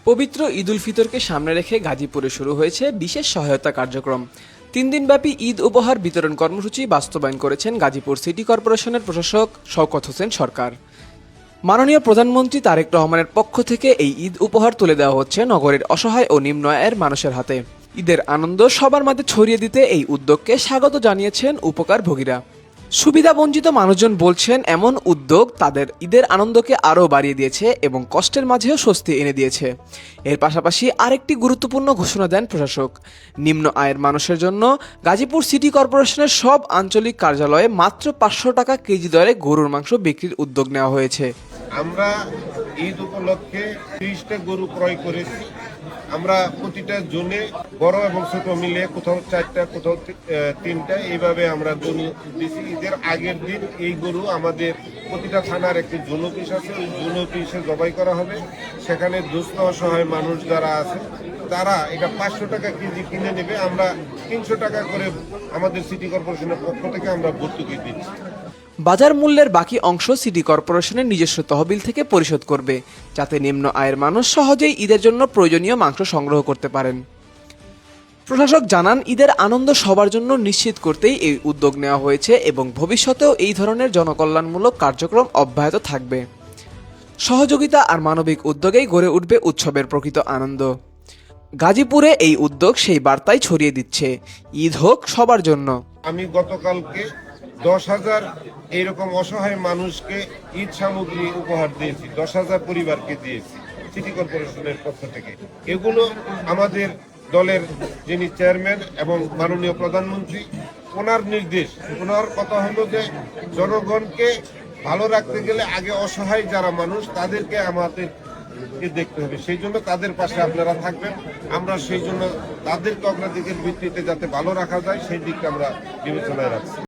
পবিত্র ঈদ উল ফিতরকে সামনে রেখে গাজীপুরে শুরু হয়েছে বিশেষ সহায়তা কার্যক্রম। 3 দিনব্যাপী ঈদ উপহার বিতরণ কর্মসূচি বাস্তবায়ন করেছেন গাজীপুর সিটি কর্পোরেশনের প্রশাসক শওকত হোসেন সরকার। মাননীয় প্রধানমন্ত্রী তারেক রহমানের পক্ষ থেকে এই ঈদ উপহার তুলে দেওয়া হচ্ছে নগরের অসহায় ও নিম্ন আয়ের মানুষের হাতে। ঈদের আনন্দ সবার মাঝে ছড়িয়ে দিতে এই উদ্যোগকে স্বাগত জানিয়েছেন উপকারভোগীরা। সুবিধাবঞ্চিত মানুষজন বলছেন, এমন উদ্যোগ তাদের ঈদের আনন্দকে আরও বাড়িয়ে দিয়েছে এবং কষ্টের মাঝেও স্বস্তি এনে দিয়েছে। এর পাশাপাশি আরেকটি গুরুত্বপূর্ণ ঘোষণা দেন প্রশাসক। নিম্ন আয়ের মানুষের জন্য গাজীপুর সিটি কর্পোরেশনের সব আঞ্চলিক কার্যালয়ে মাত্র 500 টাকা কেজি দরে গরুর মাংস বিক্রির উদ্যোগ নেওয়া হয়েছে। আমরা ঈদ উপলক্ষে 30টা গরু ক্রয় করেছি। আমরা প্রতিটা জোনে বড় এবং ছোট মিলে কোথাও 4টা কোথাও 3টা এইভাবে আমরা গরু দিছি। ঈদের আগের দিন এই গরু আমাদের প্রতিটা থানার একটি জোন অফিস আছে, ওই জোন অফিসে জবাই করা হবে। সেখানে দুস্থ অসহায় মানুষ যারা আছে তারা এটা 500 টাকা কেজি কিনে নেবে। আমরা 300 টাকা করে আমাদের সিটি কর্পোরেশনের পক্ষ থেকে আমরা ভর্তুকি দিচ্ছি। বাজার মূল্যের বাকি অংশ সিটি কর্পোরেশনের নিজস্ব তহবিল থেকে পরিশোধ করবে, যাতে নিম্ন আয়ের মানুষ সহজেই ঈদের জন্য প্রয়োজনীয় মাংস সংগ্রহ করতে পারেন। প্রশাসক জানান, ঈদের আনন্দ সবার জন্য নিশ্চিত করতেই এই উদ্যোগ নেওয়া হয়েছে এবং ভবিষ্যতেও এই ধরনের জনকল্যাণমূলক কার্যক্রম অব্যাহত থাকবে। সহযোগিতা আর মানবিক উদ্যোগেই গড়ে উঠবে উৎসবের প্রকৃত আনন্দ। গাজীপুরে এই উদ্যোগ সেই বার্তাই ছড়িয়ে দিচ্ছে, ঈদ হোক সবার জন্য। আমি গতকালকে 10,000 এইরকম অসহায় মানুষকে ঈদ সামগ্রী উপহার দিয়েছি, 10,000 পরিবারকে দিয়েছি সিটি কর্পোরেশনের পক্ষ থেকে। এগুলো আমাদের দলের যিনি চেয়ারম্যান এবং মাননীয় প্রধানমন্ত্রী, ওনার নির্দেশ। ওনার কথা হলো যে জনগণকে ভালো রাখতে গেলে আগে অসহায় যারা মানুষ তাদেরকে আমাদের দেখতে হবে। সেই জন্য তাদের পাশে আপনারা থাকবেন। আমরা সেই জন্য তাদেরকে অগ্রাধিকার ভিত্তিতে যাতে ভালো রাখা যায় সেই দিকটা আমরা বিবেচনায় রাখছি।